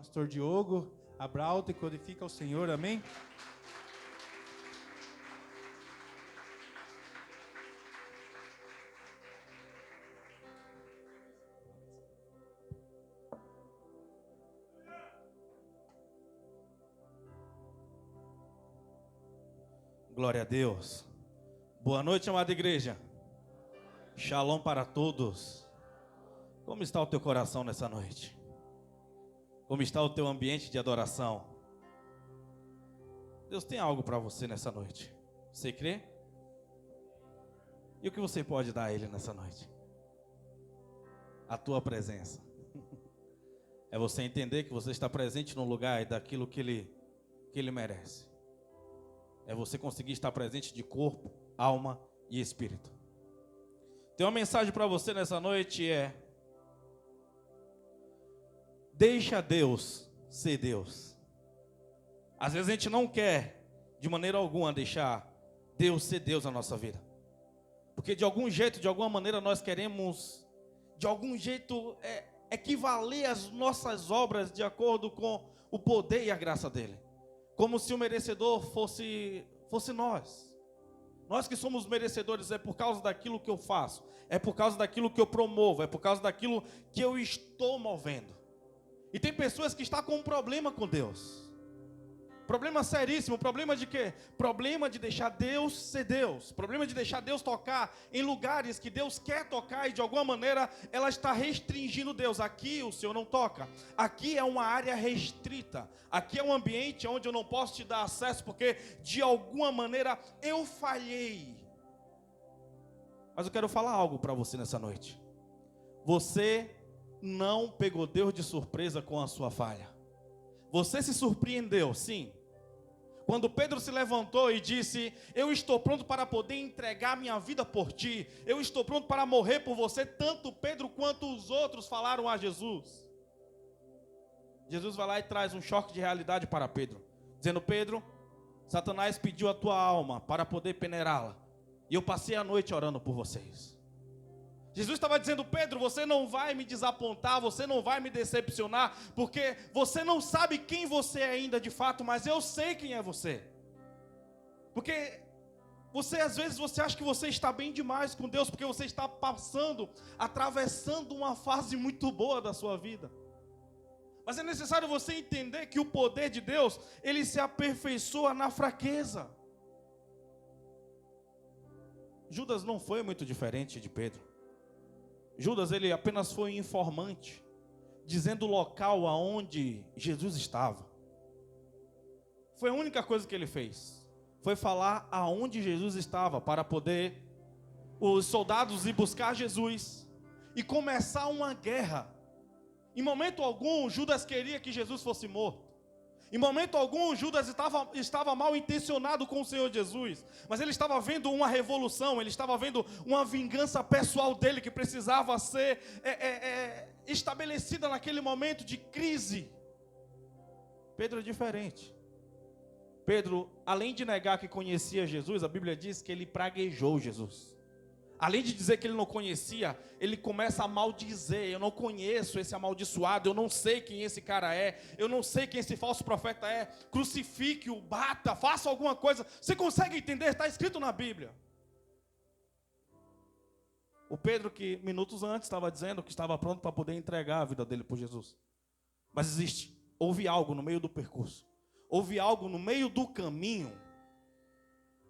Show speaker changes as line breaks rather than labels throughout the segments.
Pastor Diogo, abralta e codifica o Senhor, amém? Glória a Deus. Boa noite, amada igreja. Shalom para todos. Como está o teu coração nessa noite? Como está o teu ambiente de adoração? Deus tem algo para você nessa noite. Você crê? E o que você pode dar a Ele nessa noite? A tua presença. É você entender que você está presente no lugar daquilo que Ele merece. É você conseguir estar presente de corpo, alma e espírito. Tem uma mensagem para você nessa noite, deixa Deus ser Deus. Às vezes a gente não quer, de maneira alguma, deixar Deus ser Deus na nossa vida. Porque de algum jeito, de alguma maneira, nós queremos, de algum jeito, equivaler as nossas obras de acordo com o poder e a graça dele. Como se o merecedor fosse nós. Nós que somos merecedores, é por causa daquilo que eu faço, é por causa daquilo que eu promovo, é por causa daquilo que eu estou movendo. E tem pessoas que estão com um problema com Deus. Problema seríssimo. Problema de quê? Problema de deixar Deus ser Deus. Problema de deixar Deus tocar em lugares que Deus quer tocar e de alguma maneira ela está restringindo Deus. Aqui o Senhor não toca. Aqui é uma área restrita. Aqui é um ambiente onde eu não posso te dar acesso porque de alguma maneira eu falhei. Mas eu quero falar algo para você nessa noite. Você não pegou Deus de surpresa com a sua falha. Você se surpreendeu, sim. Quando Pedro se levantou e disse: eu estou pronto para poder entregar minha vida por ti. Eu estou pronto para morrer por você. Tanto Pedro quanto os outros falaram a Jesus. Jesus vai lá e traz um choque de realidade para Pedro. Dizendo: Pedro, Satanás pediu a tua alma para poder peneirá-la. E eu passei a noite orando por vocês. Jesus estava dizendo: Pedro, você não vai me desapontar, você não vai me decepcionar, porque você não sabe quem você é ainda de fato, mas eu sei quem é você. Porque às vezes você acha que você está bem demais com Deus, porque você está atravessando uma fase muito boa da sua vida. Mas é necessário você entender que o poder de Deus, ele se aperfeiçoa na fraqueza. Judas não foi muito diferente de Pedro. Judas, ele apenas foi informante, dizendo o local aonde Jesus estava. Foi a única coisa que ele fez. Foi falar aonde Jesus estava, para poder os soldados ir buscar Jesus e começar uma guerra. Em momento algum, Judas queria que Jesus fosse morto. Em momento algum, Judas estava mal intencionado com o Senhor Jesus, mas ele estava vendo uma revolução, ele estava vendo uma vingança pessoal dele que precisava ser estabelecida naquele momento de crise. Pedro é diferente. Pedro, além de negar que conhecia Jesus, a Bíblia diz que ele praguejou Jesus. Além de dizer que ele não conhecia, ele começa a maldizer: eu não conheço esse amaldiçoado, eu não sei quem esse cara é, eu não sei quem esse falso profeta é, crucifique-o, bata, faça alguma coisa. Você consegue entender? Está escrito na Bíblia. O Pedro que minutos antes estava dizendo que estava pronto para poder entregar a vida dele por Jesus. Mas houve algo no meio do percurso, houve algo no meio do caminho,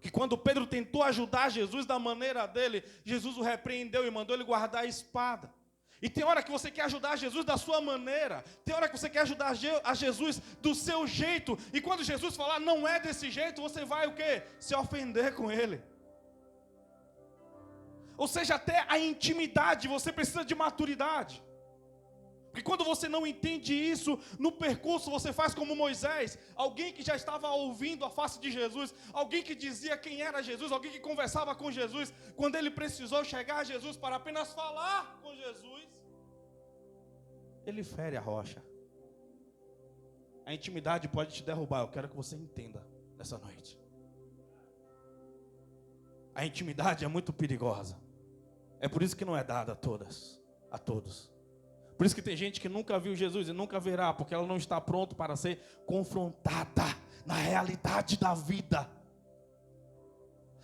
que quando Pedro tentou ajudar Jesus da maneira dele, Jesus o repreendeu e mandou ele guardar a espada. E tem hora que você quer ajudar Jesus da sua maneira, tem hora que você quer ajudar a Jesus do seu jeito, e quando Jesus falar não é desse jeito, você vai o quê? Se ofender com ele. Ou seja, até a intimidade você precisa de maturidade. Porque quando você não entende isso, no percurso você faz como Moisés, alguém que já estava ouvindo a face de Jesus, alguém que dizia quem era Jesus, alguém que conversava com Jesus, quando ele precisou chegar a Jesus para apenas falar com Jesus, ele fere a rocha. A intimidade pode te derrubar, eu quero que você entenda nessa noite. A intimidade é muito perigosa, é por isso que não é dada a todos. Por isso que tem gente que nunca viu Jesus e nunca verá, porque ela não está pronta para ser confrontada na realidade da vida.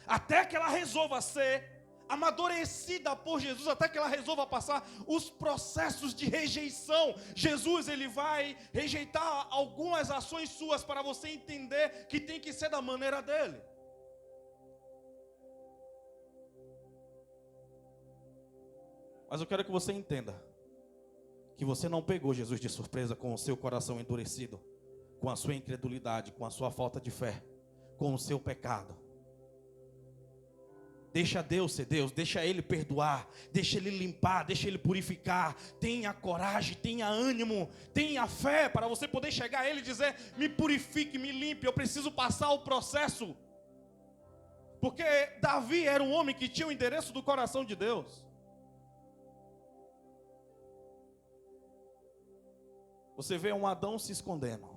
Até que ela resolva ser amadurecida por Jesus, até que ela resolva passar os processos de rejeição. Jesus, ele vai rejeitar algumas ações suas para você entender que tem que ser da maneira dele. Mas eu quero que você entenda que você não pegou Jesus de surpresa com o seu coração endurecido, com a sua incredulidade, com a sua falta de fé, com o seu pecado. Deixa Deus ser Deus, deixa Ele perdoar, deixa Ele limpar, deixa Ele purificar. Tenha coragem, tenha ânimo, tenha fé para você poder chegar a Ele e dizer: me purifique, me limpe, eu preciso passar o processo. Porque Davi era um homem que tinha o endereço do coração de Deus. Você vê um Adão se escondendo,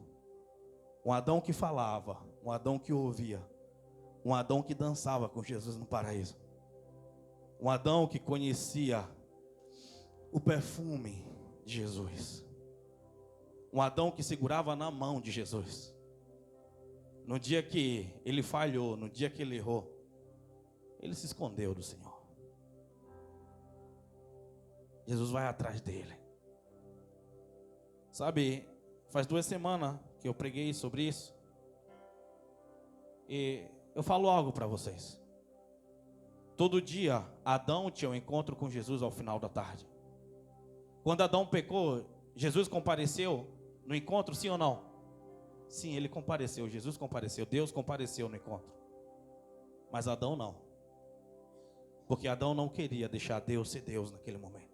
um Adão que falava, um Adão que ouvia, um Adão que dançava com Jesus no paraíso, um Adão que conhecia o perfume de Jesus, um Adão que segurava na mão de Jesus. No dia que ele falhou, no dia que ele errou, ele se escondeu do Senhor. Jesus vai atrás dele. Sabe, faz 2 semanas que eu preguei sobre isso. E eu falo algo para vocês. Todo dia, Adão tinha um encontro com Jesus ao final da tarde. Quando Adão pecou, Jesus compareceu no encontro, sim ou não? Sim, ele compareceu, Jesus compareceu, Deus compareceu no encontro. Mas Adão não. Porque Adão não queria deixar Deus ser Deus naquele momento.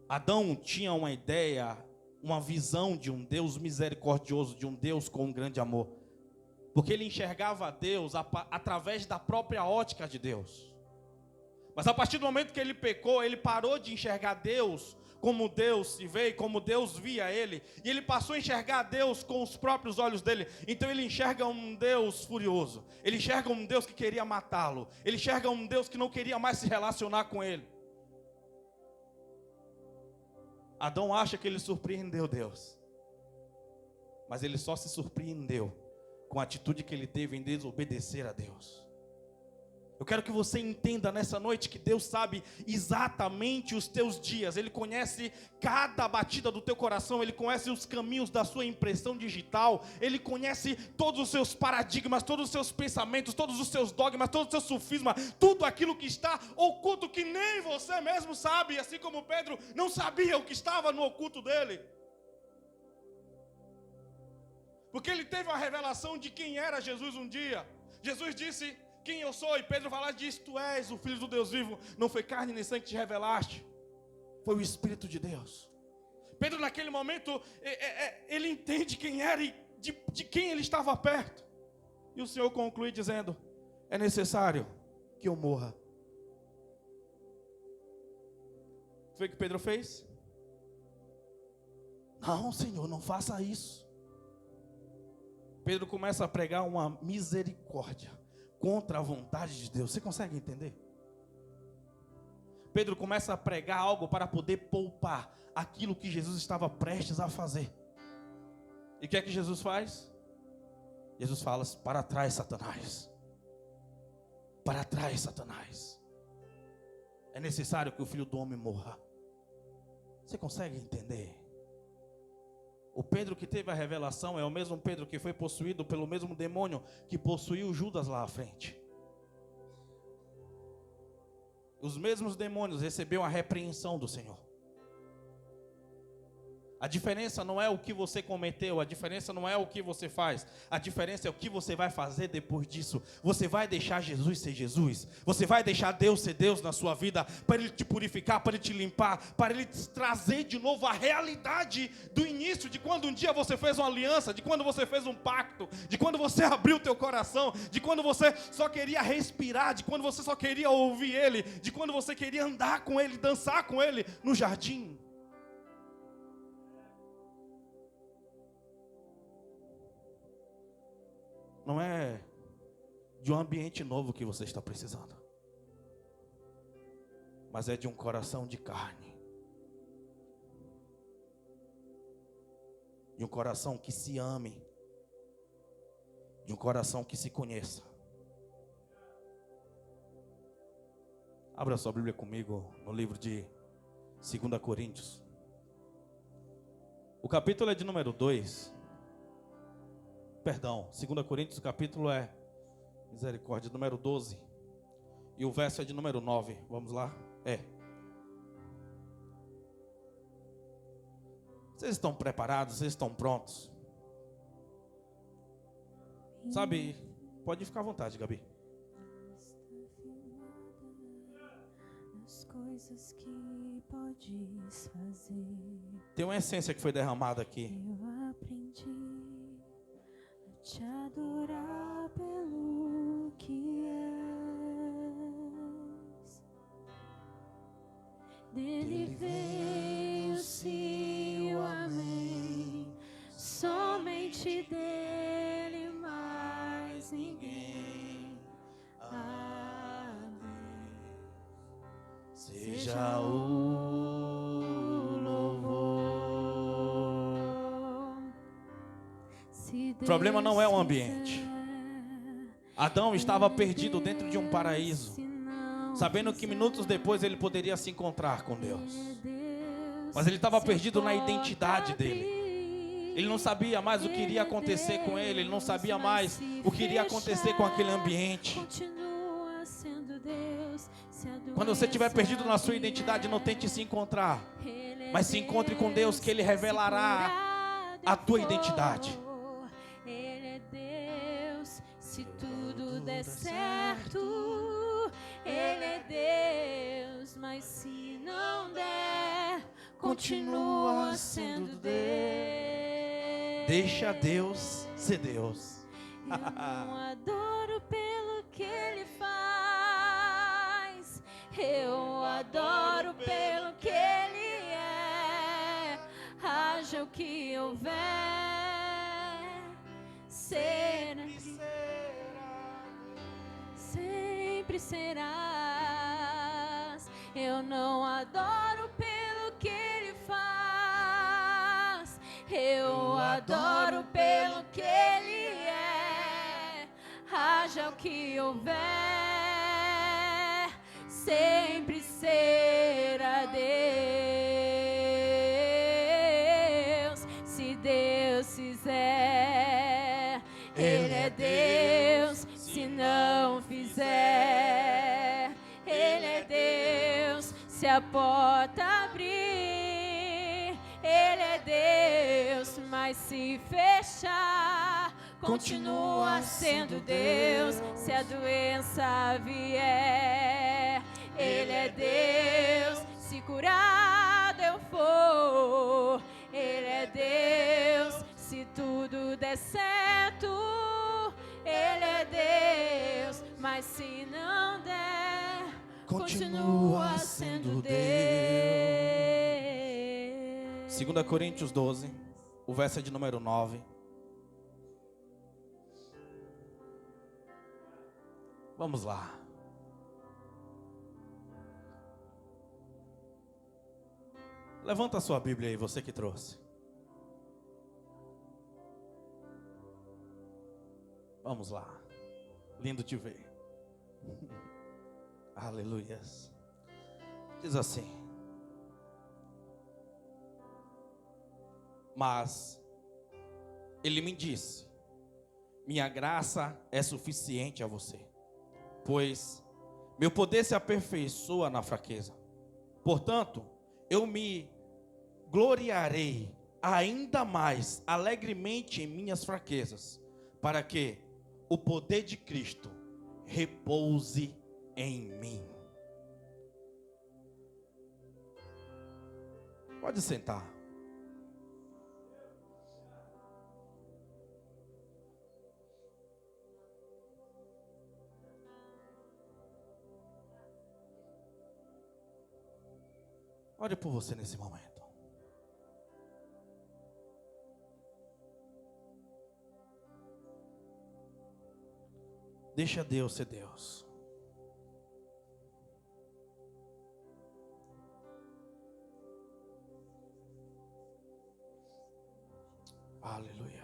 Adão tinha uma ideia, uma visão de um Deus misericordioso, de um Deus com um grande amor. Porque ele enxergava Deus através da própria ótica de Deus. Mas a partir do momento que ele pecou, ele parou de enxergar Deus como Deus se vê, como Deus via ele. E ele passou a enxergar Deus com os próprios olhos dele. Então ele enxerga um Deus furioso. Ele enxerga um Deus que queria matá-lo. Ele enxerga um Deus que não queria mais se relacionar com ele. Adão acha que ele surpreendeu Deus. Mas ele só se surpreendeu com a atitude que ele teve em desobedecer a Deus. Eu quero que você entenda nessa noite que Deus sabe exatamente os teus dias. Ele conhece cada batida do teu coração. Ele conhece os caminhos da sua impressão digital. Ele conhece todos os seus paradigmas, todos os seus pensamentos, todos os seus dogmas, todos os seus sofismas, tudo aquilo que está oculto que nem você mesmo sabe. Assim como Pedro não sabia o que estava no oculto dele. Porque ele teve a revelação de quem era Jesus um dia. Jesus disse: quem eu sou? E Pedro vai lá e diz: tu és o Filho do Deus vivo. Não foi carne nem sangue que te revelaste, foi o Espírito de Deus. Pedro naquele momento, ele entende quem era e de quem ele estava perto. E o Senhor conclui dizendo: é necessário que eu morra. O que foi que Pedro fez? Não, Senhor, não faça isso. Pedro começa a pregar uma misericórdia contra a vontade de Deus. Você consegue entender? Pedro começa a pregar algo para poder poupar aquilo que Jesus estava prestes a fazer. E o que é que Jesus faz? Jesus fala: para trás, Satanás. Para trás, Satanás. É necessário que o Filho do Homem morra. Você consegue entender? O Pedro que teve a revelação é o mesmo Pedro que foi possuído pelo mesmo demônio que possuiu Judas lá à frente. Os mesmos demônios receberam a repreensão do Senhor. A diferença não é o que você cometeu, a diferença não é o que você faz, a diferença é o que você vai fazer depois disso. Você vai deixar Jesus ser Jesus? Você vai deixar Deus ser Deus na sua vida, para Ele te purificar, para Ele te limpar, para Ele te trazer de novo a realidade do início, de quando um dia você fez uma aliança, de quando você fez um pacto, de quando você abriu o teu coração, de quando você só queria respirar, de quando você só queria ouvir Ele, de quando você queria andar com Ele, dançar com Ele no jardim. Não é de um ambiente novo que você está precisando, mas é de um coração de carne, de um coração que se ame, de um coração que se conheça. Abra sua Bíblia comigo no livro de 2 Coríntios. O capítulo é de número 2. Perdão, 2 Coríntios, o capítulo é, misericórdia, número 12. E o verso é de número 9. Vamos lá? Vocês estão preparados? Vocês estão prontos? Sabe, pode ficar à vontade, Gabi.
As coisas que podes fazer.
Tem uma essência que foi derramada aqui.
Eu aprendi a te adorar pelo que és. Dele veio sim o amém, somente dele mais ninguém. Amém.
Seja o louvor. O problema não é o ambiente. Adão estava perdido dentro de um paraíso, sabendo que minutos depois ele poderia se encontrar com Deus. Mas ele estava perdido na identidade dele. Ele não sabia mais o que iria acontecer com ele. Ele não sabia mais o que iria acontecer com aquele ambiente. Quando você estiver perdido na sua identidade, não tente se encontrar, mas se encontre com Deus, que Ele revelará a tua identidade.
Ele é Deus, se tudo der certo. Ele é Deus, mas se não der, continua sendo Deus.
Deixa Deus ser Deus.
Eu não adoro pelo que Ele faz, eu adoro pelo que Ele é. Haja o que houver, sempre serás. Eu não adoro pelo que Ele faz, eu adoro pelo que Ele é. Haja o que houver, sempre será Deus. Se Deus fizer, Ele é Deus. Se não fizer, Ele é Deus. Se a porta abrir, Ele é Deus. Mas se fechar, continua sendo Deus. Se a doença vier, Ele é Deus. Se curado eu for, Ele é Deus. Se tudo der certo, Ele é Deus. Mas se não der, continua sendo Deus.
2 Coríntios 12, o verso é de número 9. Vamos lá. Levanta a sua Bíblia aí, você que trouxe. Vamos lá. Lindo te ver. Aleluias. Diz assim: mas ele me disse: minha graça é suficiente a você, pois meu poder se aperfeiçoa na fraqueza. Portanto, eu me gloriarei ainda mais alegremente em minhas fraquezas, para que o poder de Cristo repouse em mim. Pode sentar. Ore por você nesse momento. Deixa Deus ser Deus. Aleluia.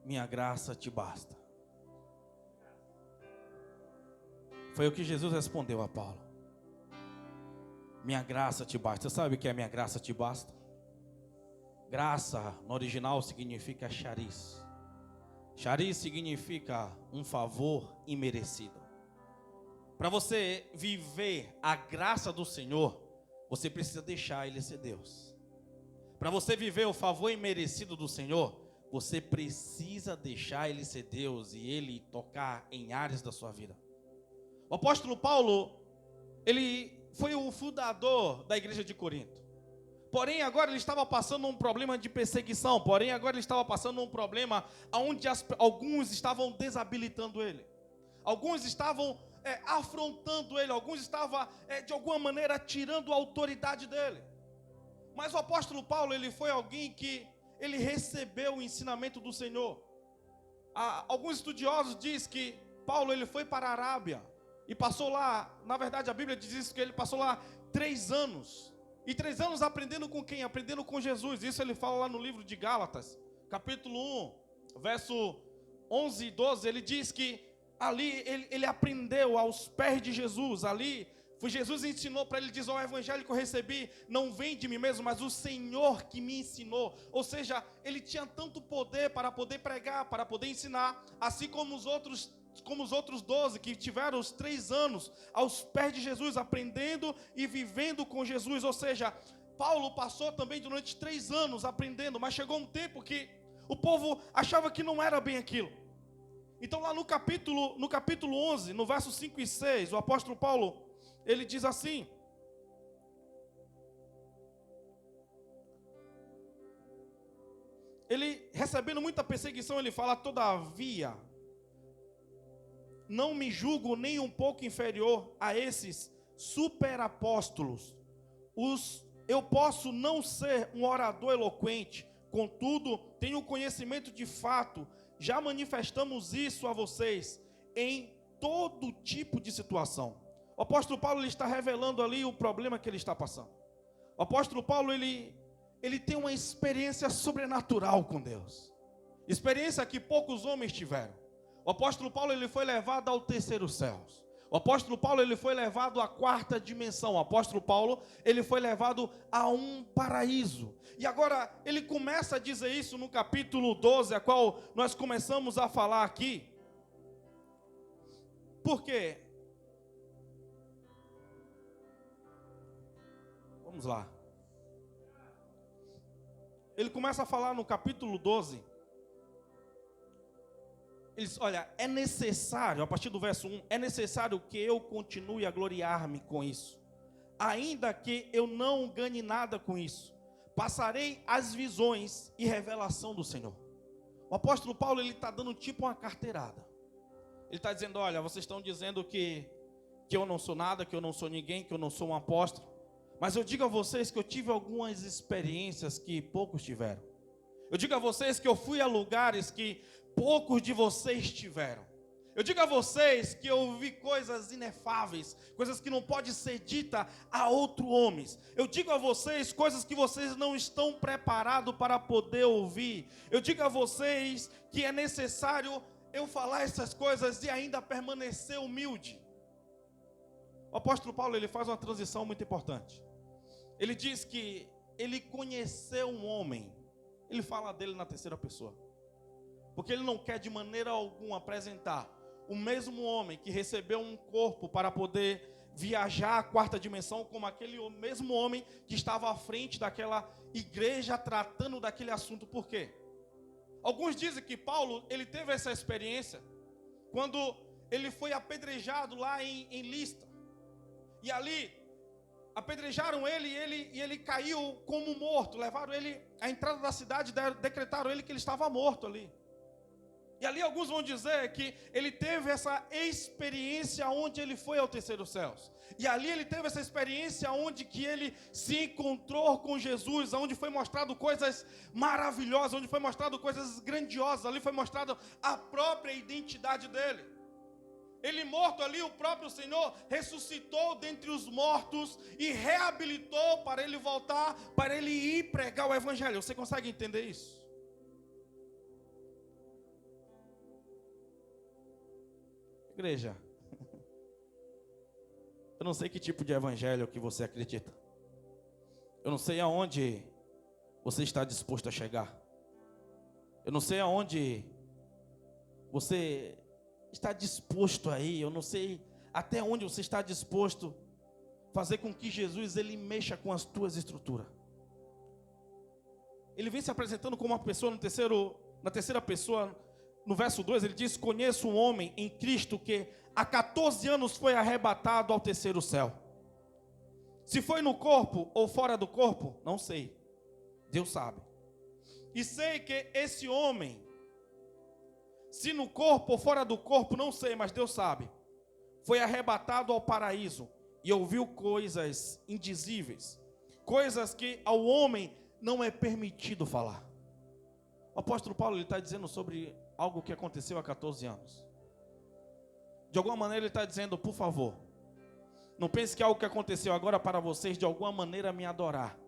Minha graça te basta. Foi o que Jesus respondeu a Paulo. Minha graça te basta. Você sabe o que é minha graça te basta? Graça, no original, significa charis. Charis significa um favor imerecido. Para você viver a graça do Senhor, você precisa deixar Ele ser Deus. Para você viver o favor imerecido do Senhor, você precisa deixar Ele ser Deus e Ele tocar em áreas da sua vida. O apóstolo Paulo, ele foi o fundador da igreja de Corinto. Porém, agora ele estava passando um problema de perseguição. Porém, agora ele estava passando um problema onde alguns estavam desabilitando ele. Alguns estavam afrontando ele. Alguns estavam, de alguma maneira, tirando a autoridade dele. Mas o apóstolo Paulo, ele foi alguém que ele recebeu o ensinamento do Senhor. Alguns estudiosos dizem que Paulo ele foi para a Arábia e passou lá, na verdade a Bíblia diz isso, que ele passou lá 3 anos. E 3 anos aprendendo com quem? Aprendendo com Jesus. Isso ele fala lá no livro de Gálatas, capítulo 1, verso 11 e 12. Ele diz que ali ele aprendeu aos pés de Jesus. Ali foi Jesus ensinou para ele, diz: o evangelho que eu recebi não vem de mim mesmo, mas o Senhor que me ensinou. Ou seja, ele tinha tanto poder para poder pregar, para poder ensinar, assim como os outros 12 que tiveram os 3 anos aos pés de Jesus, aprendendo e vivendo com Jesus. Ou seja, Paulo passou também durante 3 anos aprendendo, mas chegou um tempo que o povo achava que não era bem aquilo. Então lá no capítulo 11, no verso 5 e 6, o apóstolo Paulo, ele diz assim: ele recebendo muita perseguição, ele fala: todavia, não me julgo nem um pouco inferior a esses superapóstolos. Eu posso não ser um orador eloquente, contudo, tenho conhecimento de fato. Já manifestamos isso a vocês em todo tipo de situação. O apóstolo Paulo ele está revelando ali o problema que ele está passando. O apóstolo Paulo ele tem uma experiência sobrenatural com Deus. Experiência que poucos homens tiveram. O apóstolo Paulo ele foi levado ao 3º céu. O apóstolo Paulo ele foi levado à 4ª dimensão. O apóstolo Paulo ele foi levado a um paraíso. E agora ele começa a dizer isso no capítulo 12, a qual nós começamos a falar aqui. Por quê? Vamos lá. Ele começa a falar no capítulo 12. Ele diz: olha, é necessário, a partir do verso 1, é necessário que eu continue a gloriar-me com isso, ainda que eu não ganhe nada com isso. Passarei as visões e revelação do Senhor. O apóstolo Paulo, ele está dando tipo uma carteirada. Ele está dizendo: olha, vocês estão dizendo que eu não sou nada, que eu não sou ninguém, que eu não sou um apóstolo. Mas eu digo a vocês que eu tive algumas experiências que poucos tiveram. Eu digo a vocês que eu fui a lugares que poucos de vocês tiveram. Eu digo a vocês que eu vi coisas inefáveis, coisas que não pode ser dita a outro homem. Eu digo a vocês coisas que vocês não estão preparados para poder ouvir. Eu digo a vocês que é necessário eu falar essas coisas e ainda permanecer humilde. O apóstolo Paulo ele faz uma transição muito importante. Ele diz que ele conheceu um homem. Ele fala dele na 3ª pessoa. Porque ele não quer de maneira alguma apresentar o mesmo homem que recebeu um corpo para poder viajar à 4ª dimensão como aquele mesmo homem que estava à frente daquela igreja tratando daquele assunto. Por quê? Alguns dizem que Paulo ele teve essa experiência quando ele foi apedrejado lá em Listra. E ali apedrejaram ele e ele caiu como morto. Levaram ele à entrada da cidade, decretaram ele que ele estava morto ali. E ali alguns vão dizer que ele teve essa experiência onde ele foi ao terceiro céu. E ali ele teve essa experiência onde que ele se encontrou com Jesus, onde foi mostrado coisas maravilhosas, onde foi mostrado coisas grandiosas, ali foi mostrado a própria identidade dele. Ele morto ali, o próprio Senhor ressuscitou dentre os mortos e reabilitou para ele voltar, para ele ir pregar o evangelho. Você consegue entender isso? Igreja, eu não sei que tipo de evangelho que você acredita. Eu não sei aonde você está disposto a chegar. Eu não sei aonde você está disposto a ir. Eu não sei até onde você está disposto a fazer com que Jesus ele mexa com as tuas estruturas. Ele vem se apresentando como uma pessoa na terceira pessoa. No verso 2 ele diz: conheço um homem em Cristo que há 14 anos foi arrebatado ao terceiro céu. Se foi no corpo ou fora do corpo, não sei. Deus sabe. E sei que esse homem, se no corpo ou fora do corpo, não sei, mas Deus sabe, foi arrebatado ao paraíso e ouviu coisas indizíveis, coisas que ao homem não é permitido falar. O apóstolo Paulo ele está dizendo sobre algo que aconteceu há 14 anos. De alguma maneira ele está dizendo: por favor, não pense que algo que aconteceu agora para vocês de alguma maneira me adorar,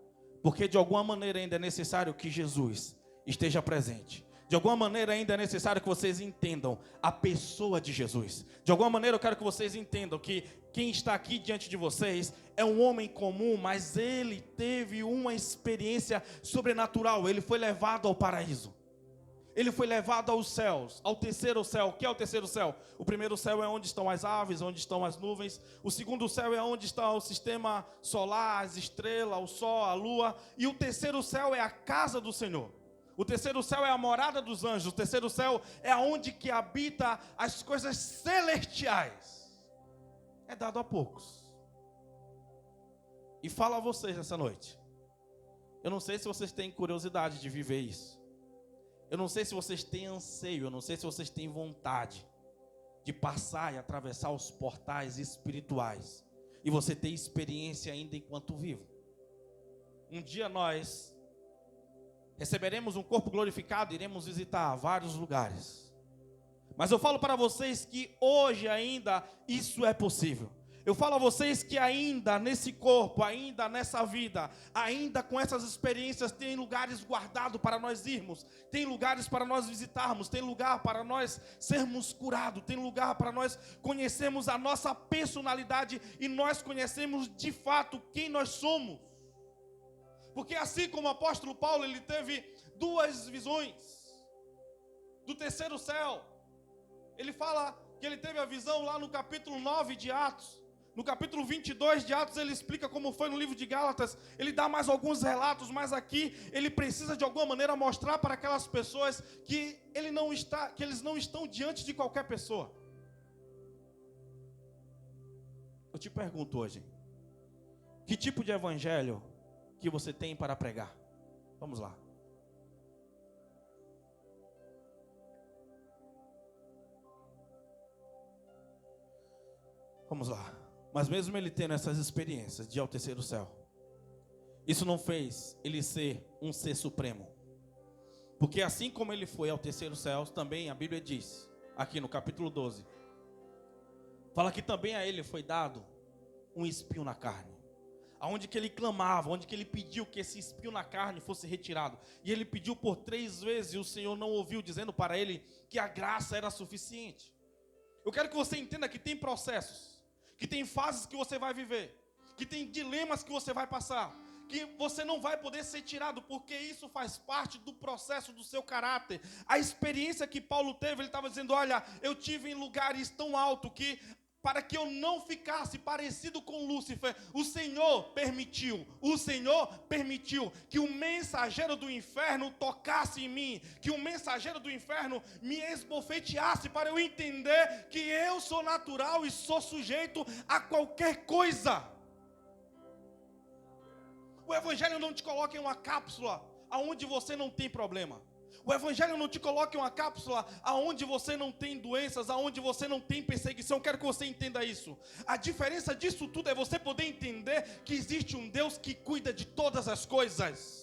porque de alguma maneira ainda é necessário que Jesus esteja presente. De alguma maneira ainda é necessário que vocês entendam a pessoa de Jesus. De alguma maneira eu quero que vocês entendam que quem está aqui diante de vocês é um homem comum, mas ele teve uma experiência sobrenatural. Ele foi levado ao paraíso. Ele foi levado aos céus, ao terceiro céu. O que é o terceiro céu? O primeiro céu é onde estão as aves, onde estão as nuvens. O segundo céu é onde está o sistema solar, as estrelas, o sol, a lua. E o terceiro céu é a casa do Senhor. O terceiro céu é a morada dos anjos. O terceiro céu é onde que habita as coisas celestiais. É dado a poucos. E falo a vocês nessa noite. Eu não sei se vocês têm curiosidade de viver isso. Eu não sei se vocês têm anseio, eu não sei se vocês têm vontade de passar e atravessar os portais espirituais e você ter experiência ainda enquanto vivo. Um dia nós receberemos um corpo glorificado e iremos visitar vários lugares. Mas eu falo para vocês que hoje ainda isso é possível. Eu falo a vocês que ainda nesse corpo, ainda nessa vida, ainda com essas experiências, tem lugares guardados para nós irmos, tem lugares para nós visitarmos, tem lugar para nós sermos curados, tem lugar para nós conhecermos a nossa personalidade e nós conhecemos de fato quem nós somos. Porque assim como o apóstolo Paulo, ele teve duas visões do terceiro céu. Ele fala que ele teve a visão lá no capítulo 9 de Atos. No capítulo 22 de Atos ele explica como foi no livro de Gálatas. Ele dá mais alguns relatos, mas aqui ele precisa de alguma maneira mostrar para aquelas pessoas que eles não estão diante de qualquer pessoa. Eu te pergunto hoje, que tipo de evangelho que você tem para pregar? Vamos lá. Vamos lá. Mas mesmo ele tendo essas experiências de ir ao terceiro céu, isso não fez ele ser um ser supremo. Porque assim como ele foi ao terceiro céu, também a Bíblia diz, aqui no capítulo 12, fala que também a ele foi dado um espinho na carne. Aonde que ele clamava, onde que ele pediu que esse espinho na carne fosse retirado. E ele pediu por 3 vezes e o Senhor não ouviu, dizendo para ele que a graça era suficiente. Eu quero que você entenda que tem processos, que tem fases que você vai viver, que tem dilemas que você vai passar, que você não vai poder ser tirado, porque isso faz parte do processo do seu caráter. A experiência que Paulo teve, ele estava dizendo, olha, eu tive em lugares tão altos que, para que eu não ficasse parecido com Lúcifer, o Senhor permitiu que o mensageiro do inferno tocasse em mim, que o mensageiro do inferno me esbofeteasse, para eu entender que eu sou natural e sou sujeito a qualquer coisa. O evangelho não te coloca em uma cápsula onde você não tem problema. O evangelho não te coloca em uma cápsula aonde você não tem doenças, aonde você não tem perseguição. Eu quero que você entenda isso. A diferença disso tudo é você poder entender que existe um Deus que cuida de todas as coisas.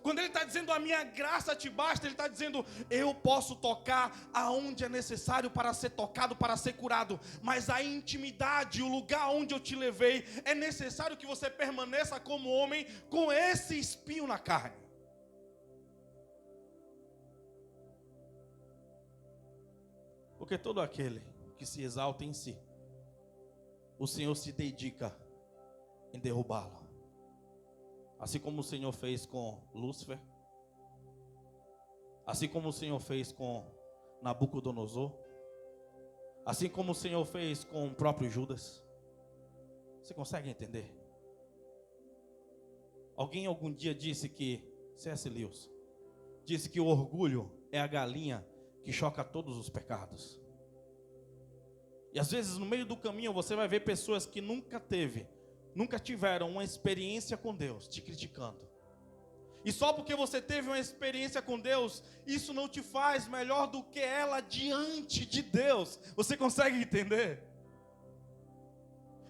Quando ele está dizendo a minha graça te basta, ele está dizendo eu posso tocar aonde é necessário para ser tocado, para ser curado. Mas a intimidade, o lugar onde eu te levei, é necessário que você permaneça como homem com esse espinho na carne. Porque todo aquele que se exalta em si, o Senhor se dedica em derrubá-lo. Assim como o Senhor fez com Lúcifer, assim como o Senhor fez com Nabucodonosor, assim como o Senhor fez com o próprio Judas. Você consegue entender? Alguém algum dia disse que, C.S. Lewis, disse que o orgulho é a galinha que choca todos os pecados. E às vezes no meio do caminho você vai ver pessoas que nunca tiveram uma experiência com Deus te criticando. E só porque você teve uma experiência com Deus, isso não te faz melhor do que ela diante de Deus. Você consegue entender?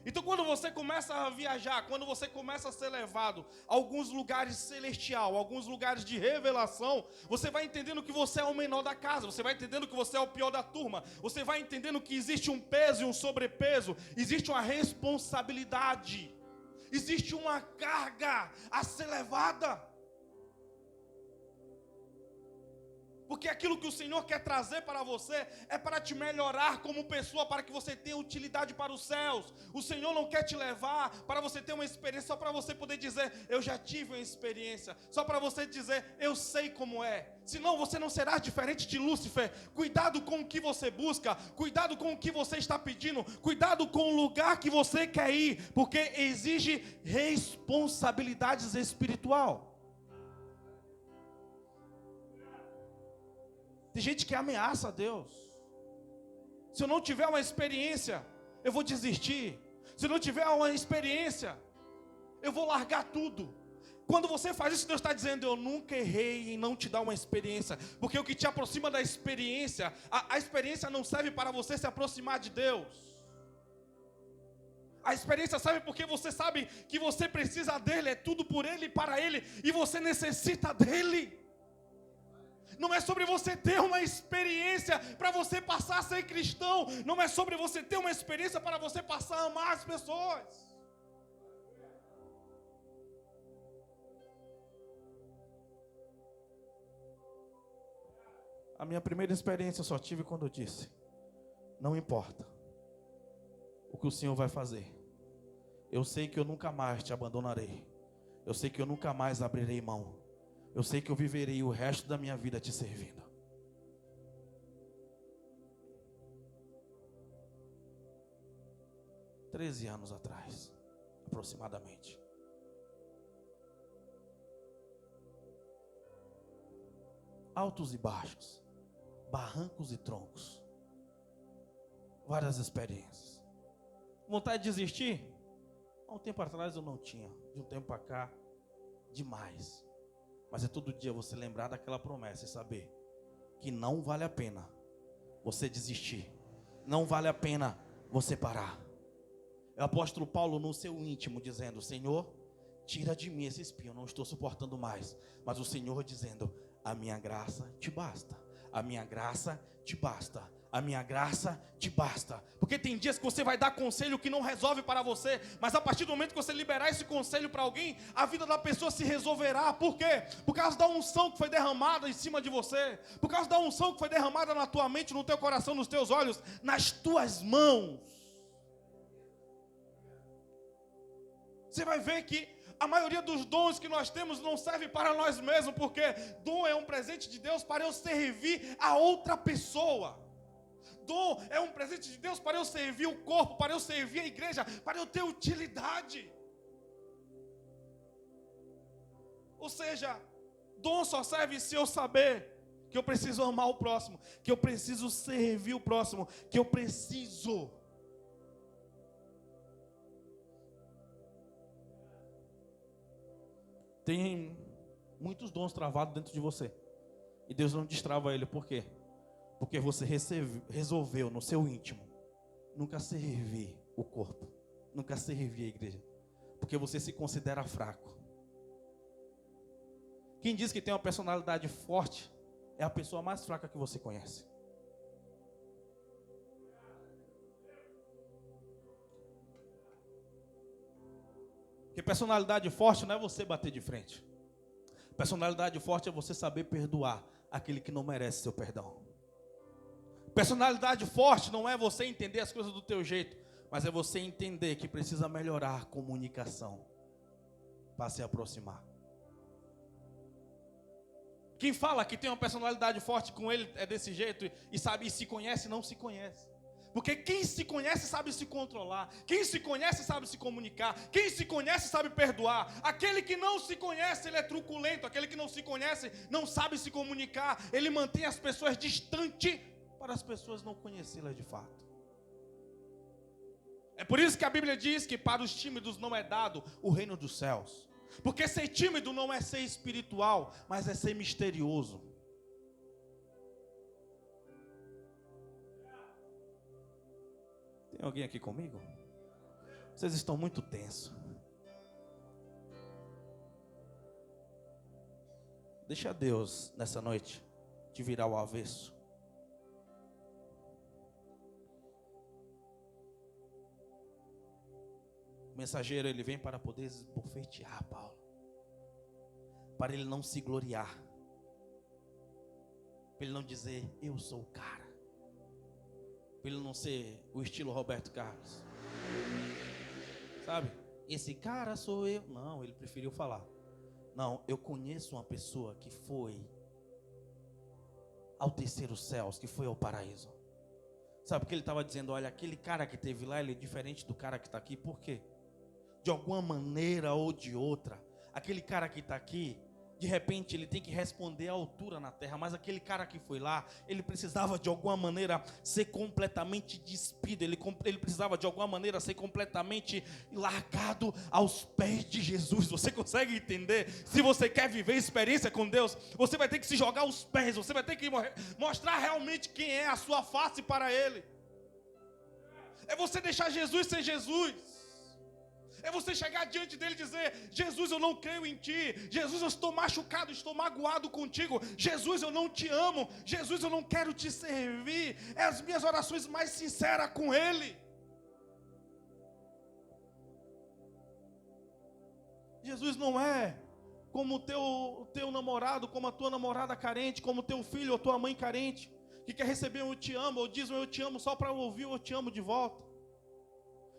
Então quando você começa a viajar, quando você começa a ser levado a alguns lugares celestiais, alguns lugares de revelação, você vai entendendo que você é o menor da casa, você vai entendendo que você é o pior da turma, você vai entendendo que existe um peso e um sobrepeso, existe uma responsabilidade, existe uma carga a ser levada. Porque aquilo que o Senhor quer trazer para você é para te melhorar como pessoa, para que você tenha utilidade para os céus. O Senhor não quer te levar para você ter uma experiência, só para você poder dizer, eu já tive uma experiência. Só para você dizer, eu sei como é. Senão você não será diferente de Lúcifer. Cuidado com o que você busca, cuidado com o que você está pedindo, cuidado com o lugar que você quer ir, porque exige responsabilidades espirituais. Tem gente que ameaça a Deus. Se eu não tiver uma experiência, eu vou desistir. Se eu não tiver uma experiência, eu vou largar tudo. Quando você faz isso, Deus está dizendo, eu nunca errei em não te dar uma experiência. Porque o que te aproxima da experiência, a experiência não serve para você se aproximar de Deus. A experiência serve porque você sabe que você precisa dele, é tudo por ele e para ele, e você necessita dele. Não é sobre você ter uma experiência para você passar a ser cristão. Não é sobre você ter uma experiência para você passar a amar as pessoas. A minha primeira experiência eu só tive quando eu disse, não importa o que o Senhor vai fazer. Eu sei que eu nunca mais te abandonarei. Eu sei que eu nunca mais abrirei mão. Eu sei que eu viverei o resto da minha vida te servindo. Há 13 anos atrás, aproximadamente. Altos e baixos, barrancos e troncos. Várias experiências. Vontade de desistir? Há um tempo atrás eu não tinha. De um tempo para cá, demais. Mas é todo dia você lembrar daquela promessa e saber que não vale a pena você desistir. Não vale a pena você parar. É o apóstolo Paulo no seu íntimo dizendo, Senhor, tira de mim esse espinho, eu não estou suportando mais. Mas o Senhor dizendo, a minha graça te basta. A minha graça te basta. A minha graça te basta. Porque tem dias que você vai dar conselho que não resolve para você, mas a partir do momento que você liberar esse conselho para alguém, a vida da pessoa se resolverá. Por quê? Por causa da unção que foi derramada em cima de você, por causa da unção que foi derramada na tua mente, no teu coração, nos teus olhos, nas tuas mãos. Você vai ver que a maioria dos dons que nós temos não serve para nós mesmos, porque dom é um presente de Deus para eu servir a outra pessoa. Dom é um presente de Deus para eu servir o corpo, para eu servir a igreja, para eu ter utilidade. Ou seja, dom só serve se eu saber que eu preciso amar o próximo, que eu preciso servir o próximo, que eu preciso. Tem muitos dons travados dentro de você. E Deus não destrava ele, por quê? Porque você resolveu no seu íntimo nunca servir o corpo, nunca servir a igreja, porque você se considera fraco. Quem diz que tem uma personalidade forte é a pessoa mais fraca que você conhece. Porque personalidade forte não é você bater de frente. Personalidade forte é você saber perdoar aquele que não merece seu perdão. Personalidade forte não é você entender as coisas do teu jeito, mas é você entender que precisa melhorar a comunicação para se aproximar. Quem fala que tem uma personalidade forte com ele é desse jeito e sabe, e se conhece, não se conhece. Porque quem se conhece sabe se controlar. Quem se conhece sabe se comunicar. Quem se conhece sabe perdoar. Aquele que não se conhece, ele é truculento. Aquele que não se conhece não sabe se comunicar. Ele mantém as pessoas distantes para as pessoas não conhecê-las de fato. É por isso que a Bíblia diz que para os tímidos não é dado o reino dos céus. Porque ser tímido não é ser espiritual, mas é ser misterioso. Tem alguém aqui comigo? Vocês estão muito tensos. Deixa Deus nessa noite te virar o avesso. O mensageiro, ele vem para poder esbofetear Paulo, para ele não se gloriar, para ele não dizer eu sou o cara, para ele não ser o estilo Roberto Carlos, sabe? Esse cara sou eu. Não, ele preferiu falar, não, eu conheço uma pessoa que foi ao terceiro céus, que foi ao paraíso. Sabe o que ele estava dizendo? Olha, aquele cara que esteve lá, ele é diferente do cara que está aqui. Por quê? De alguma maneira ou de outra, aquele cara que está aqui, de repente ele tem que responder à altura na terra, mas aquele cara que foi lá, ele precisava de alguma maneira ser completamente despido, ele precisava de alguma maneira ser completamente largado aos pés de Jesus. Você consegue entender? Se você quer viver experiência com Deus, você vai ter que se jogar aos pés, você vai ter que mostrar realmente quem é a sua face para Ele. É você deixar Jesus ser Jesus. É você chegar diante dele e dizer: Jesus, eu não creio em ti. Jesus, eu estou machucado, estou magoado contigo. Jesus, eu não te amo. Jesus, eu não quero te servir. É as minhas orações mais sinceras com ele. Jesus não é como o teu namorado, como a tua namorada carente, como o teu filho ou tua mãe carente, que quer receber um eu te amo, ou diz um eu te amo só para ouvir o eu te amo de volta.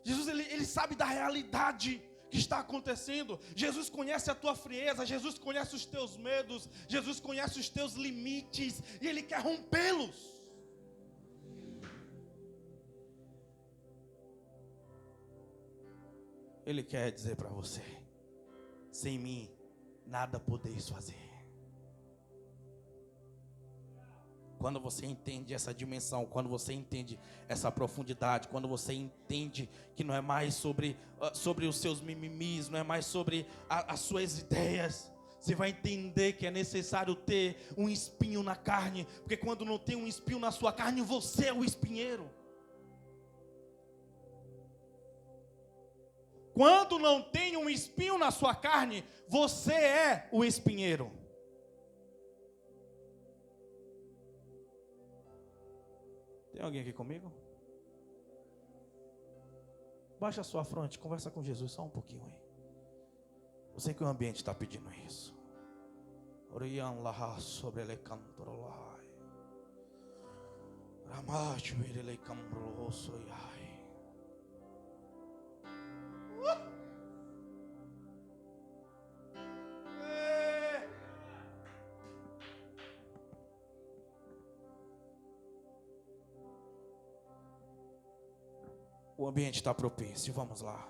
Jesus, ele sabe da realidade que está acontecendo. Jesus conhece a tua frieza, Jesus conhece os teus medos, Jesus conhece os teus limites, e Ele quer rompê-los. Ele quer dizer para você: sem mim, nada podeis fazer. Quando você entende essa dimensão, quando você entende essa profundidade, quando você entende que não é mais sobre os seus mimimis, não é mais sobre as suas ideias, você vai entender que é necessário ter um espinho na carne, porque quando não tem um espinho na sua carne, você é o espinheiro. Quando não tem um espinho na sua carne, você é o espinheiro. Tem alguém aqui comigo? Baixa a sua fronte, conversa com Jesus só um pouquinho aí. Eu sei que o ambiente está pedindo isso. Orian laha sobre ele cantorolai. Ramacho ele cambrolosoiai. O ambiente está propício, vamos lá.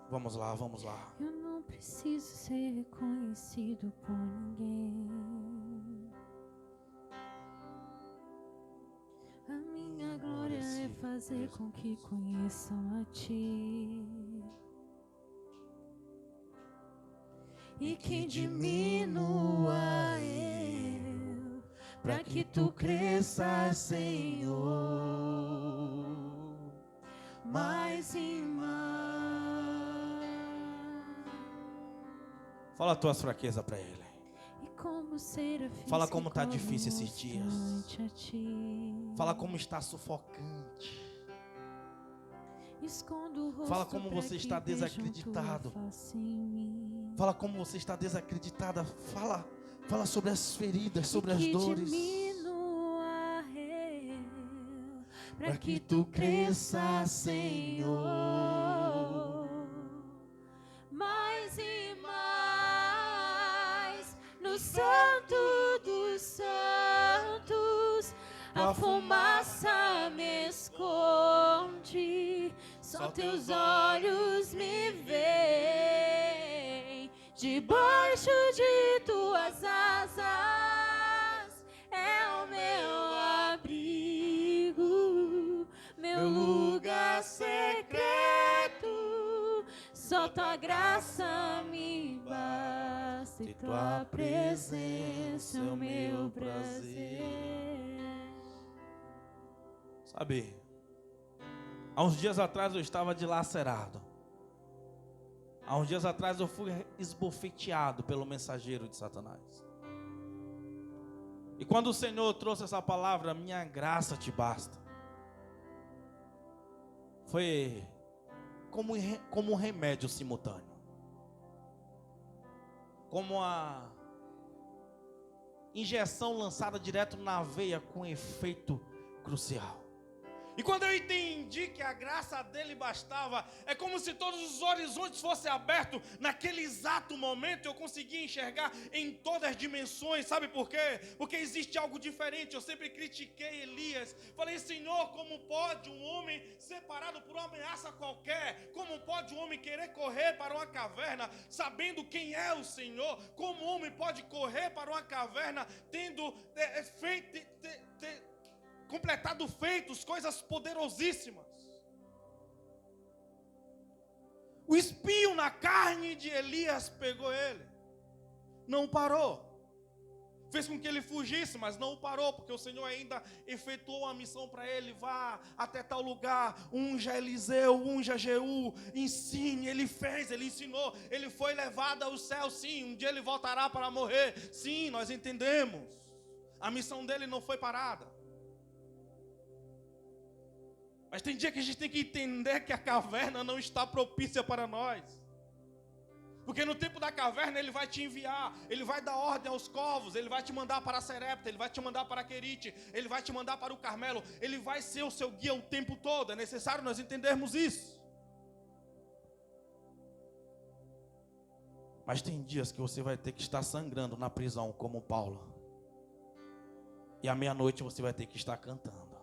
Vamos lá, vamos lá.
Eu não preciso ser reconhecido por ninguém. A minha glória é fazer com que conheçam a Ti. e que diminua eu, para que tu cresças, Senhor, mais e mais.
Fala as tuas fraquezas para Ele.
E como serafins,
Fala como está difícil esses dias.
a ti.
Fala como está sufocante.
Escondo o rosto.
Fala como
pra
você
que
está
vejam
desacreditado.
tua face em mim.
Fala como você está desacreditada. Fala sobre as feridas, sobre as
que
dores.
diminua eu,
Para que tu cresças, Senhor.
Mais e mais no Santo dos Santos, a fumaça me esconde, só teus olhos me veem. Debaixo de tuas asas é o meu abrigo, meu lugar secreto. Só tua graça me basta e tua presença é o meu prazer.
Sabe, há uns dias atrás eu estava dilacerado. Há uns dias atrás eu fui esbofeteado pelo mensageiro de Satanás. E quando o Senhor trouxe essa palavra, minha graça te basta, foi como um remédio simultâneo. Como a injeção lançada direto na veia com efeito crucial. E quando eu entendi que a graça dele bastava, é como se todos os horizontes fossem abertos. Naquele exato momento eu conseguia enxergar em todas as dimensões. Sabe por quê? Porque existe algo diferente. Eu sempre critiquei Elias. Falei, Senhor, como pode um homem separado por uma ameaça qualquer? Como pode um homem querer correr para uma caverna sabendo quem é o Senhor? Como um homem pode correr para uma caverna tendo completado feitos, coisas poderosíssimas? O espinho na carne de Elias pegou ele, não parou, fez com que ele fugisse, mas não parou, porque o Senhor ainda efetuou uma missão para ele: vá até tal lugar, unja Eliseu, unja Jeú, ensine. Ele fez, ele ensinou, ele foi levado ao céu. Sim, um dia ele voltará para morrer. Sim, nós entendemos, a missão dele não foi parada. Mas tem dia que a gente tem que entender que a caverna não está propícia para nós. Porque no tempo da caverna ele vai te enviar, ele vai dar ordem aos corvos, ele vai te mandar para Serepta, ele vai te mandar para Querite, ele vai te mandar para o Carmelo, ele vai ser o seu guia o tempo todo. É necessário nós entendermos isso. Mas tem dias que você vai ter que estar sangrando na prisão como Paulo. E à meia-noite você vai ter que estar cantando.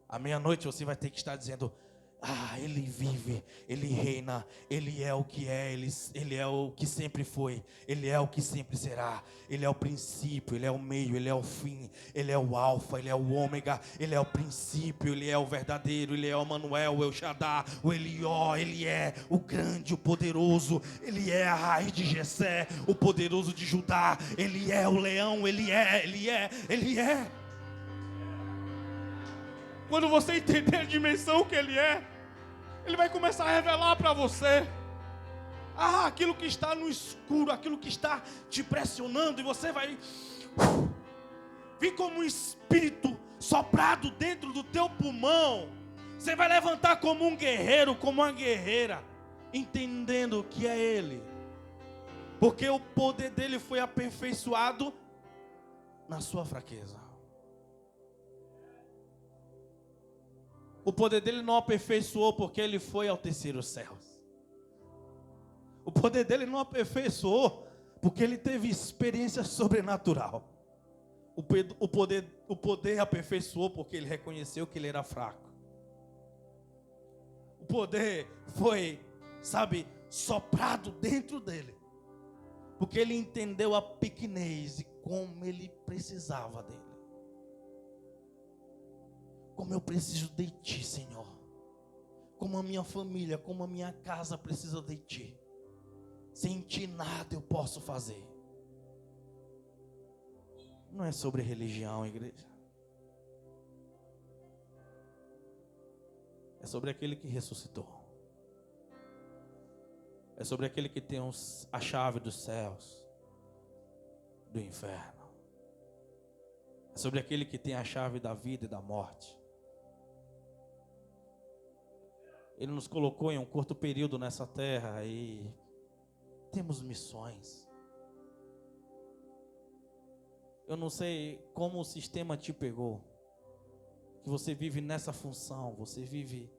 À meia-noite você vai ter que estar dizendo: Ele vive, Ele reina, Ele é o que é, Ele é o que sempre foi, Ele é o que sempre será, Ele é o princípio, Ele é o meio, Ele é o fim, Ele é o alfa, Ele é o ômega, Ele é o princípio, Ele é o verdadeiro, Ele é o Manuel, o El Shaddai, o Elió, Ele é o grande, o poderoso, Ele é a raiz de Jessé, o poderoso de Judá, Ele é o leão, Ele é. Quando você entender a dimensão que Ele é, Ele vai começar a revelar para você aquilo que está no escuro, aquilo que está te pressionando, e você vai vir como um espírito soprado dentro do teu pulmão. Você vai levantar como um guerreiro, como uma guerreira, entendendo que é Ele, porque o poder dele foi aperfeiçoado na sua fraqueza. O poder dele não aperfeiçoou porque ele foi ao terceiro céu. O poder dele não aperfeiçoou porque ele teve experiência sobrenatural. O poder aperfeiçoou porque ele reconheceu que ele era fraco. O poder foi, soprado dentro dele, porque ele entendeu a pequenez e como ele precisava dele. Como eu preciso de Ti, Senhor. Como a minha família, como a minha casa precisa de Ti. Sem ti nada eu posso fazer. Não é sobre religião, igreja. É sobre aquele que ressuscitou. É sobre aquele que tem a chave dos céus, do inferno. É sobre aquele que tem a chave da vida e da morte. Ele nos colocou em um curto período nessa terra e temos missões. Eu não sei como o sistema te pegou, que você vive nessa função, você vive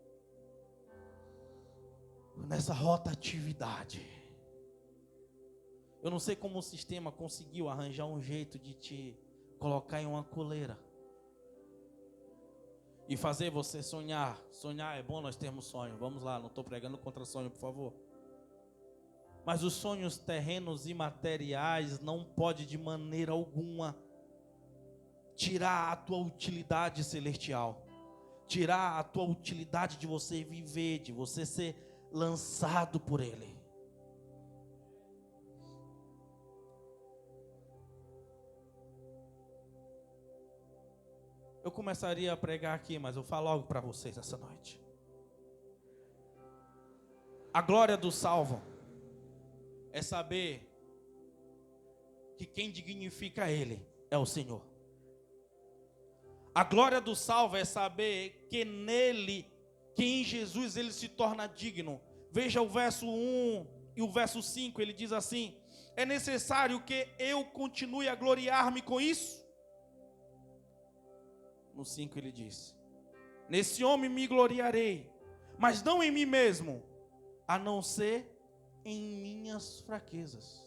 nessa rotatividade. Eu não sei como o sistema conseguiu arranjar um jeito de te colocar em uma coleira e fazer você sonhar. Sonhar é bom, nós temos sonho. Vamos lá, não estou pregando contra sonho, por favor. Mas os sonhos terrenos e materiais não pode de maneira alguma tirar a tua utilidade celestial, tirar a tua utilidade de você viver, de você ser lançado por Ele. Eu começaria a pregar aqui, mas eu falo algo para vocês essa noite. A glória do salvo é saber que quem dignifica Ele é o Senhor. A glória do salvo é saber que nele, que em Jesus ele se torna digno. Veja o verso 1 e o verso 5, ele diz assim: é necessário que eu continue a gloriar-me com isso? No 5 ele diz: nesse homem me gloriarei, mas não em mim mesmo, a não ser em minhas fraquezas.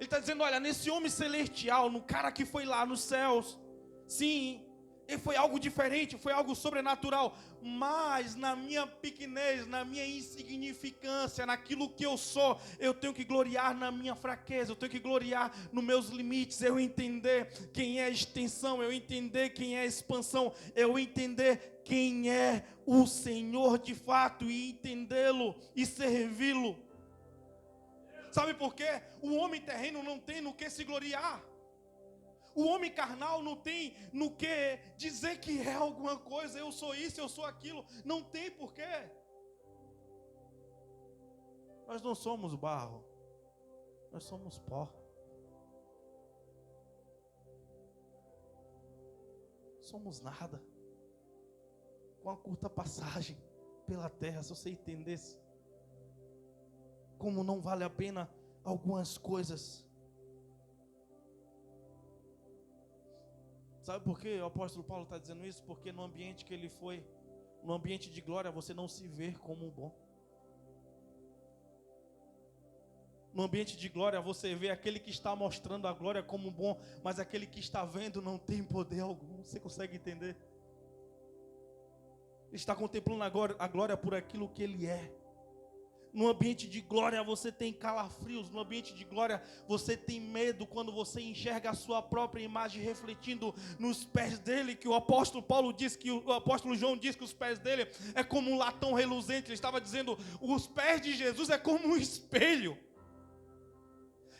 Ele está dizendo, olha, nesse homem celestial, no cara que foi lá nos céus, sim, ele foi algo diferente, foi algo sobrenatural, mas na minha pequenez, na minha insignificância, naquilo que eu sou, eu tenho que gloriar na minha fraqueza, eu tenho que gloriar nos meus limites, eu entender quem é a extensão, eu entender quem é a expansão, eu entender quem é o Senhor de fato e entendê-lo e servi-lo. Sabe por quê? O homem terreno não tem no que se gloriar. O homem carnal não tem no que dizer que é alguma coisa. Eu sou isso, eu sou aquilo. Não tem porquê. Nós não somos barro. Nós somos pó. Somos nada. Com uma curta passagem pela terra, se você entendesse como não vale a pena algumas coisas. Sabe por que o apóstolo Paulo está dizendo isso? Porque no ambiente que ele foi, no ambiente de glória, você não se vê como bom. No ambiente de glória, você vê aquele que está mostrando a glória como bom, mas aquele que está vendo não tem poder algum. Você consegue entender? Ele está contemplando a glória por aquilo que ele é. No ambiente de glória você tem calafrios, no ambiente de glória você tem medo quando você enxerga a sua própria imagem refletindo nos pés dele, que o apóstolo Paulo diz, que o apóstolo João diz que os pés dele é como um latão reluzente. Ele estava dizendo, os pés de Jesus é como um espelho.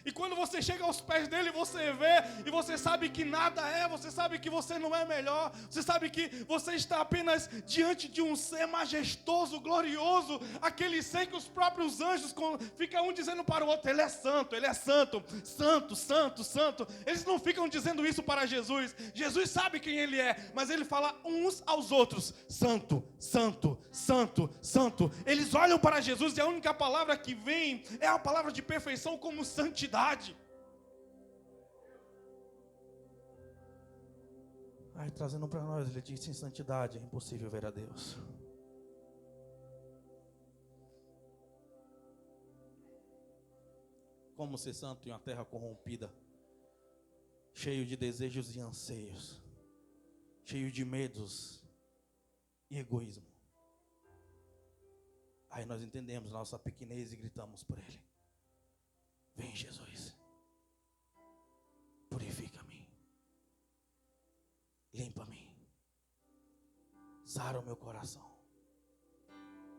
E quando você chega aos pés dele, você vê e você sabe que nada é, você sabe que você não é melhor, você sabe que você está apenas diante de um ser majestoso, glorioso, aquele ser que os próprios anjos ficam um dizendo para o outro, ele é santo, santo, santo, santo. Eles não ficam dizendo isso para Jesus. Jesus sabe quem ele é, mas ele fala uns aos outros, santo, santo, santo, santo. Eles olham para Jesus e a única palavra que vem é a palavra de perfeição como santidade. Aí trazendo para nós, ele diz, sem santidade é impossível ver a Deus. Como ser santo em uma terra corrompida, cheio de desejos e anseios, cheio de medos e egoísmo. Aí nós entendemos nossa pequenez e gritamos por ele. Vem, Jesus, purifica-me, limpa-me, sara o meu coração,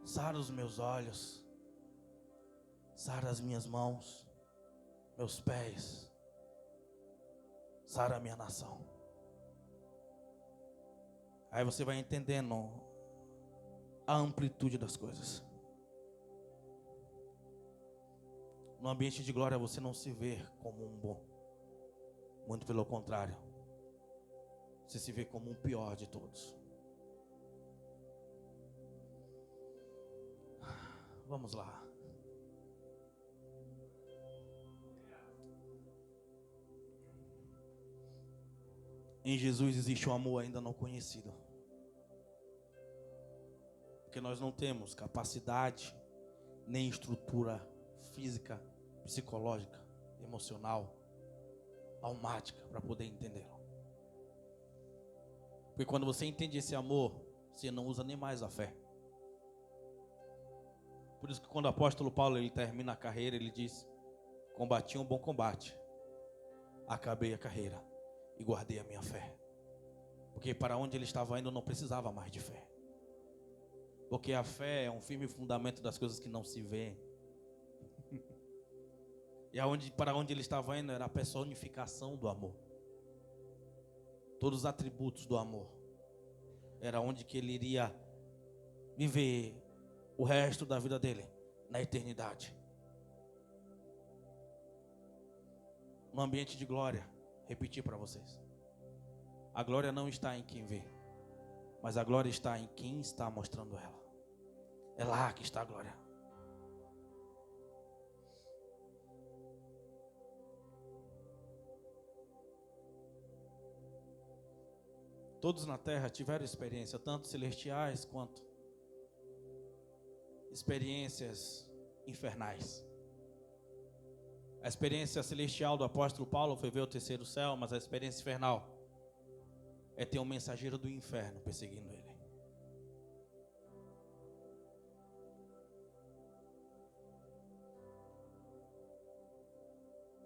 sara os meus olhos, Sara as minhas mãos, meus pés, sara a minha nação. Aí você vai entendendo a amplitude das coisas. No ambiente de glória você não se vê como um bom. Muito pelo contrário. Você se vê como um pior de todos. Vamos lá. Em Jesus existe um amor ainda não conhecido. Porque nós não temos capacidade, nem estrutura física, psicológica, emocional, almática para poder entendê-lo. Porque quando você entende esse amor, você não usa nem mais a fé. Por isso que quando o apóstolo Paulo ele termina a carreira, ele diz: combati um bom combate, acabei a carreira e guardei a minha fé. Porque para onde ele estava indo não precisava mais de fé. Porque a fé é um firme fundamento das coisas que não se vêem. E para onde ele estava indo era a personificação do amor. Todos os atributos do amor. Era onde que ele iria viver o resto da vida dele, na eternidade. No ambiente de glória, repetir para vocês. A glória não está em quem vê, mas a glória está em quem está mostrando ela. É lá que está a glória. Todos na terra tiveram experiência, tanto celestiais quanto experiências infernais. A experiência celestial do apóstolo Paulo foi ver o terceiro céu, mas a experiência infernal é ter um mensageiro do inferno perseguindo ele.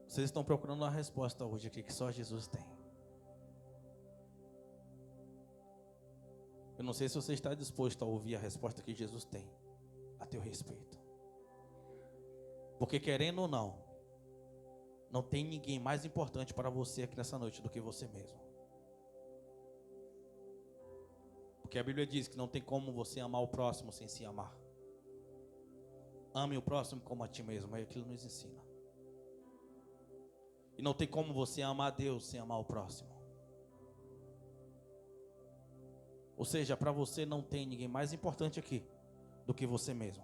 Vocês estão procurando uma resposta hoje aqui que só Jesus tem. Eu não sei se você está disposto a ouvir a resposta que Jesus tem a teu respeito. Porque querendo ou não, não tem ninguém mais importante para você aqui nessa noite do que você mesmo. Porque a Bíblia diz que não tem como você amar o próximo sem se amar. Ame o próximo como a ti mesmo, é aquilo que nos ensina. E não tem como você amar a Deus sem amar o próximo. Ou seja, para você não tem ninguém mais importante aqui do que você mesmo.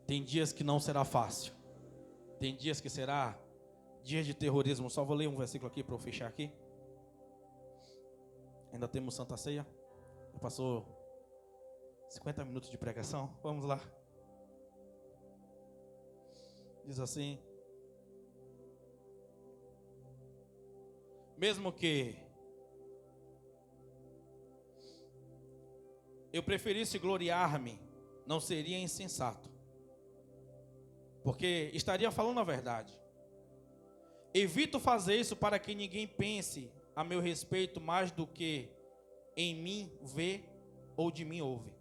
Tem dias que não será fácil. Tem dias que será dias de terrorismo. Só vou ler um versículo aqui para eu fechar aqui. Ainda temos Santa Ceia. Já passou 50 minutos de pregação. Vamos lá. Diz assim: mesmo que eu preferisse gloriar-me, não seria insensato, porque estaria falando a verdade. Evito fazer isso para que ninguém pense a meu respeito mais do que em mim vê ou de mim ouve.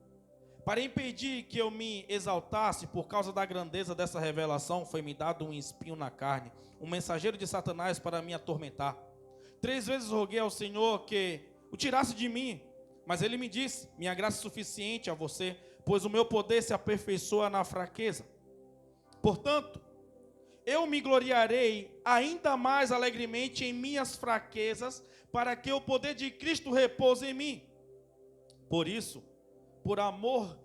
Para impedir que eu me exaltasse por causa da grandeza dessa revelação, foi-me dado um espinho na carne, um mensageiro de Satanás para me atormentar. 3 vezes roguei ao Senhor que o tirasse de mim, mas ele me disse: minha graça é suficiente a você, pois o meu poder se aperfeiçoa na fraqueza. Portanto, eu me gloriarei ainda mais alegremente em minhas fraquezas, para que o poder de Cristo repouse em mim. Por isso, por amor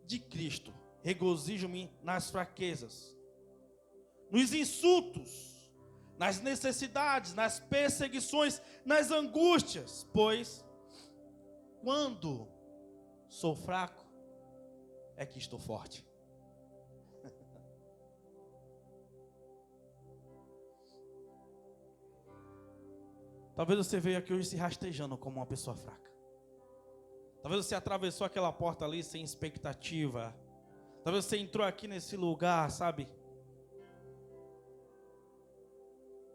de Cristo, regozijo-me nas fraquezas, nos insultos, nas necessidades, nas perseguições, nas angústias, pois quando sou fraco é que estou forte. Talvez você veio aqui hoje se rastejando como uma pessoa fraca. Talvez você atravessou aquela porta ali sem expectativa. Talvez você entrou aqui nesse lugar, sabe,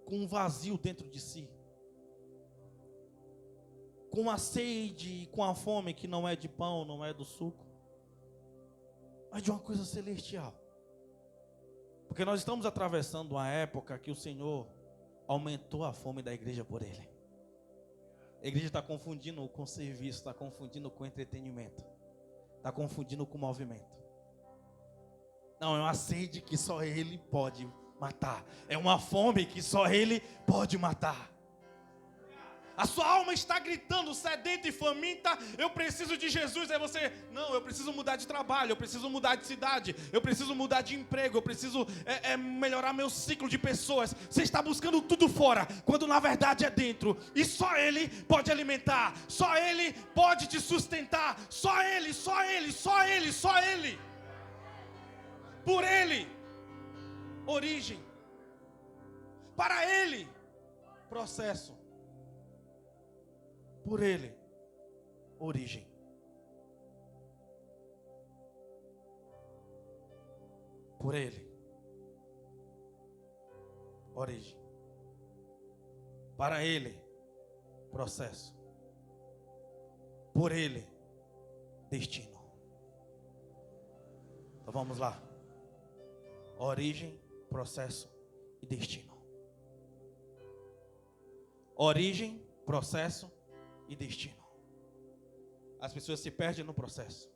com um vazio dentro de si. com a sede, com a fome que não é de pão, não é do suco, mas de uma coisa celestial. Porque nós estamos atravessando uma época que o Senhor aumentou a fome da igreja por Ele. A igreja está confundindo com serviço, está confundindo com entretenimento, está confundindo com movimento. Não, é uma sede que só Ele pode matar. É uma fome que só Ele pode matar. A sua alma está gritando, sedenta e faminta, eu preciso de Jesus. Aí você, não, eu preciso mudar de trabalho, eu preciso mudar de cidade, eu preciso mudar de emprego, eu preciso melhorar meu ciclo de pessoas. Você está buscando tudo fora, quando na verdade é dentro. E só Ele pode alimentar, só Ele pode te sustentar, só Ele, só Ele, só Ele, só Ele. Por Ele, origem. Para Ele, processo. Por Ele, origem. Por Ele, origem. Para Ele, processo. Por Ele, destino. Então vamos lá. Origem, processo e destino. Origem, processo e destino. As pessoas se perdem no processo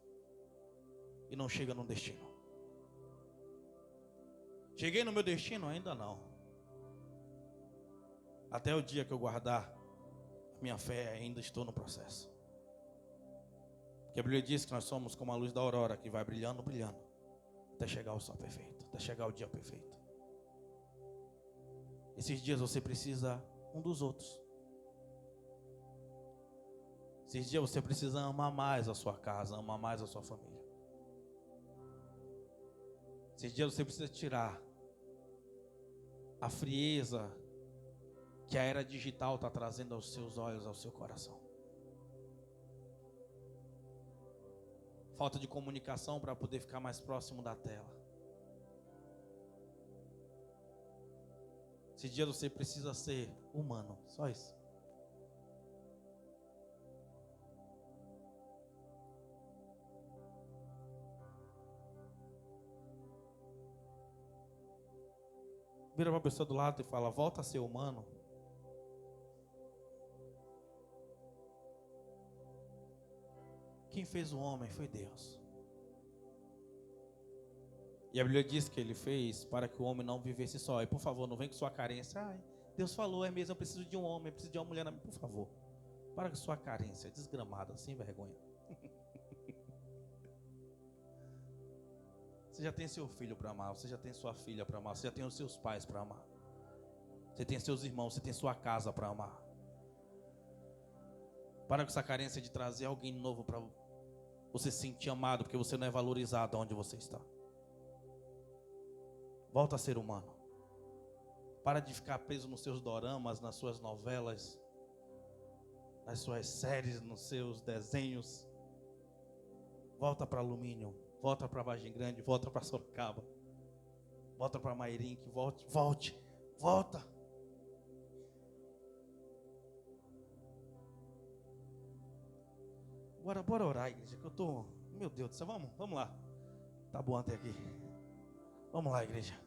e não chegam no destino. Cheguei no meu destino? Ainda não. Até o dia que eu guardar a minha fé, ainda estou no processo. Porque a Bíblia diz que nós somos como a luz da aurora, que vai brilhando, brilhando, até chegar ao sol perfeito, até chegar ao dia perfeito. Esses dias você precisa um dos outros. Esses dias você precisa amar mais a sua casa, amar mais a sua família. Esses dias você precisa tirar a frieza que a era digital está trazendo aos seus olhos, ao seu coração. Falta de comunicação para poder ficar mais próximo da tela. Esses dias você precisa ser humano, só isso. Vira para a pessoa do lado e fala, volta a ser humano. Quem fez o homem foi Deus. E a Bíblia diz que Ele fez para que o homem não vivesse só. E por favor, não vem com sua carência. Ai, Deus falou, é mesmo, eu preciso de um homem, eu preciso de uma mulher. Por favor, para com sua carência, desgramada, sem vergonha. Você já tem seu filho para amar, você já tem sua filha para amar, você já tem os seus pais para amar. Você tem seus irmãos, você tem sua casa para amar. Para com essa carência de trazer alguém novo para você se sentir amado, porque você não é valorizado onde você está. Volta a ser humano. Para de ficar preso nos seus doramas, nas suas novelas, nas suas séries, nos seus desenhos. Volta para Alumínio. Volta para Vargem Grande, volta para Sorocaba, volta para Mairink, volta. Agora, bora orar, igreja, que eu tô, meu Deus do céu, vamos lá. Tá bom até aqui. Vamos lá, igreja.